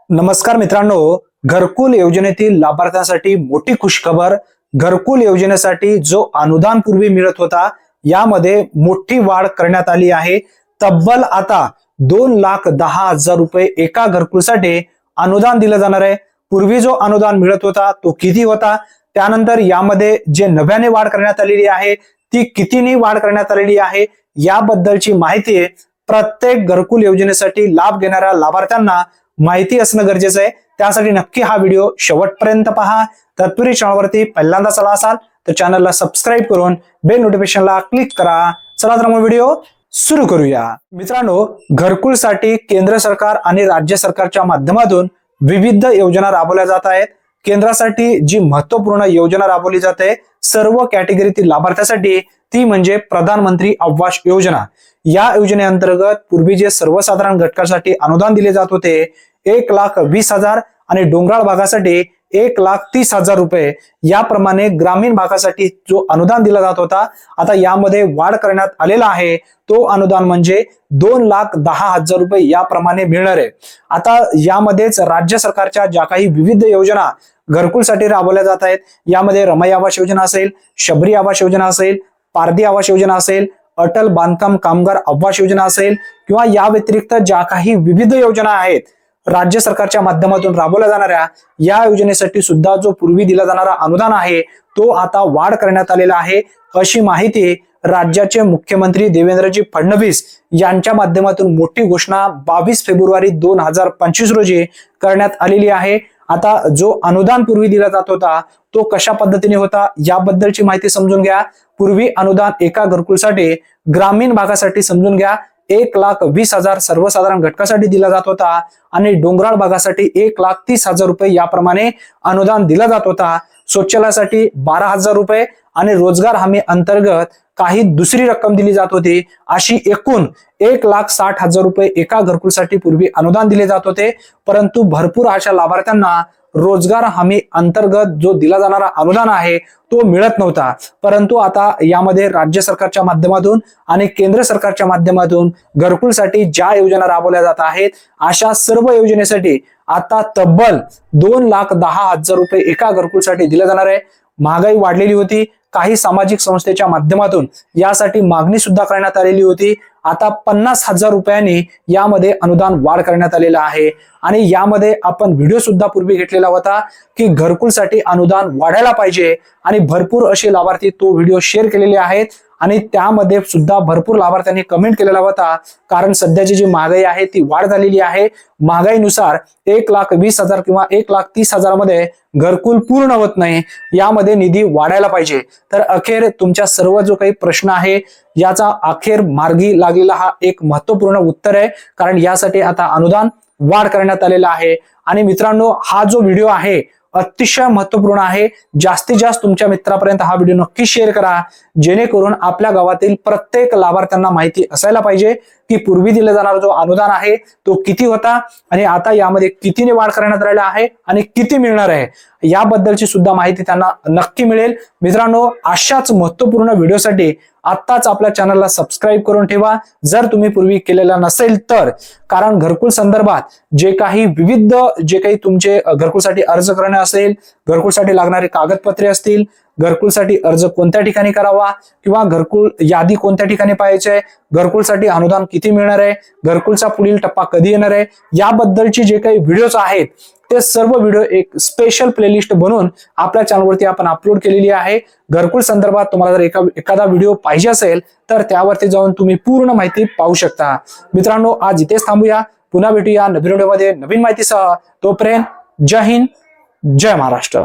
नमस्कार मित्रांनो, घरकुल योजनेतील लाभार्थ्यांसाठी मोठी खुशखबर। घरकुल योजनेसाठी जो अनुदान पूर्वी मिळत होता यामध्ये मोठी वाढ करण्यात आली आहे। तब्बल आता 2,10,000 रुपये एका घरकुलसाठी अनुदान दिलं जाणार आहे। पूर्वी जो अनुदान मिळत होता तो किती होता, त्यानंतर यामध्ये जे नव्याने वाढ करण्यात आलेली आहे ती कितीनी वाढ करण्यात आलेली आहे याबद्दलची माहिती प्रत्येक घरकुल योजनेसाठी लाभ घेणाऱ्या लाभार्थ्यांना माहिती असणं गरजेचं आहे। त्यासाठी नक्की हा व्हिडिओ शेवटपर्यंत पहा। तत्पूर्वी चॅनलवरती पहिल्यांदाच आला असाल तर चॅनलला सबस्क्राइब करून बेल नोटिफिकेशनला क्लिक करा। चला तर मग व्हिडिओ सुरू करूया। मित्रांनो, घरकुलसाठी केंद्र सरकार आणि राज्य सरकारच्या माध्यमातून विविध योजना राबवल्या जात आहेत। केंद्रासाठी जी महत्त्वपूर्ण योजना राबवली जाते सर्व कॅटेगरीतील लाभार्थ्यांसाठी ती म्हणजे प्रधानमंत्री आवास योजना। या योजनेअंतर्गत पूर्वी जे सर्वसाधारण घटकासाठी अनुदान दिले जात होते 1,20,000 आणि डोंगराळ भागासाठी 1,30,000 रुपये, याप्रमाणे ग्रामीण भागासाठी जो अनुदान दिला जात होता आता यामध्ये वाढ करण्यात आलेला आहे। तो अनुदान म्हणजे 2,10,000 रुपये याप्रमाणे मिळणार आहे। आता यामध्येच राज्य सरकारच्या ज्या काही विविध योजना घरकुलसाठी राबवल्या जात आहेत यामध्ये रमाई आवास योजना असेल, शबरी आवास योजना असेल, पारधी आवास योजना असेल, अटल बांधकाम कामगार आवास योजना असेल किंवा या व्यतिरिक्त ज्या काही विविध योजना आहेत राज्य सरकारच्या माध्यमातून राबवल्या जाणाऱ्या या योजनेसाठी सुद्धा जो पूर्वी दिला जाणारा अनुदान आहे तो आता वाढ करण्यात आलेला आहे, अशी माहिती राज्याचे मुख्यमंत्री देवेंद्रजी फडणवीस यांच्या माध्यमातून मोठी घोषणा 22 फेब्रुवारी 2025 रोजी करण्यात आलेली आहे। आता जो अनुदान पूर्वी दिला जात होता तो कशा पद्धतीने होता याबद्दलची माहिती समजून घ्या। पूर्वी अनुदान एका घरकुलसाठी ग्रामीण भागासाठी समजून घ्या 1,20,000 सर्वसाधारण घटकासाठी दिला जात होता आणि डोंगराळ भागासाठी 1,30,000 रुपये याप्रमाणे अनुदान दिला जात होता। शौचालयासाठी 12,000 रुपये आणि रोजगार हमी अंतर्गत काही दुसरी रक्कम दिली जात होती। अशी एकूण 1,60,000 रुपये एका घरकुलसाठी पूर्वी अनुदान दिले जात होते, परंतु भरपूर अशा लाभार्थ्यांना रोजगार हमी अंतर्गत जो दिला जाणारा अनुदान आहे तो मिळत नव्हता। परंतु आता यामध्ये राज्य सरकारच्या माध्यमातून आणि केंद्र सरकारच्या माध्यमातून घरकुलसाठी ज्या योजना राबवल्या जात आहेत अशा सर्व योजनेसाठी आता तब्बल 2,10,000 रुपये एका घरकुलसाठी दिले जाणार आहे। महागाई वाढलेली होती, काही सामाजिक संस्थेच्या माध्यमातून यासाठी मागणी सुद्धा करण्यात आलेली होती। आता 50,000 रुपयांनी यामध्ये अनुदान वाढ करण्यात आलेला आहे आणि यामध्ये आपण व्हिडिओ सुद्धा पूर्वी घेतलेला होता की घरकुलसाठी अनुदान वाढायला पाहिजे आणि भरपूर असे लाभार्थी तो व्हिडिओ शेअर केलेले आहेत आणि त्यामध्ये सुद्धा भरपूर लाभार्थ्यांनी कमेंट केलेला होता, कारण सध्याची जी महागाई आहे ती वाढ झालेली आहे। महागाईनुसार 1,20,000 किंवा 1,30,000 मध्ये घरकुल पूर्ण होत नाही, यामध्ये निधी वाढायला पाहिजे। तर अखेर तुमच्या सर्व जो काही प्रश्न आहे याचा अखेर मार्गी लागलेला हा एक महत्त्वपूर्ण उत्तर आहे, कारण यासाठी आता अनुदान वाढ करण्यात आलेला आहे। आणि मित्रांनो, हा जो व्हिडिओ आहे अतिशय महत्त्वपूर्ण आहे। जास्तीत जास्त तुमच्या मित्रांपर्यंत हा व्हिडिओ नक्की शेअर करा, जेणेकरून आपल्या गावातील प्रत्येक लाभार्थ्यांना माहिती असायला पाहिजे की पूर्वी दिला जाणारा जो अनुदान आहे तो किती होता आणि आता यामध्ये कितीने वाढ करण्यात आलेला आहे आणि किती मिळणार आहे याबद्दलची सुद्धा माहिती त्यांना नक्की मिळेल। मित्रांनो, अशाच महत्त्वपूर्ण व्हिडिओसाठी आत्ताच आपल्या चॅनलला सबस्क्राइब करून ठेवा जर तुम्ही पूर्वी केलेला नसेल तर, कारण घरकुल संदर्भात जे काही विविध जे काही तुमचे घरकुलसाठी अर्ज करणे असेल, घरकुलसाठी लागणारे कागदपत्रे असतील, घरकुलसाठी अर्ज कोणत्या ठिकाणी करावा किंवा घरकुल यादी कोणत्या ठिकाणी पाहायचे, घरकुलसाठी अनुदान किती मिळणार आहे, घरकुलचा पुढील टप्पा कधी येणार आहे याबद्दलची जे काही व्हिडिओज आहेत ते सर्व व्हिडिओ एक स्पेशल प्लेलिस्ट बनवून आपल्या चॅनलवरती आपण अपलोड केलेली आहे। घरकुल संदर्भात तुम्हाला जर एखादा व्हिडिओ पाहिजे असेल तर त्यावरती जाऊन तुम्ही पूर्ण माहिती पाहू शकता। मित्रांनो, आज इथेच थांबूया, पुन्हा भेटूया नवीन व्हिडिओमध्ये नवीन माहितीसह। तोपर्यंत जय हिंद, जय महाराष्ट्र।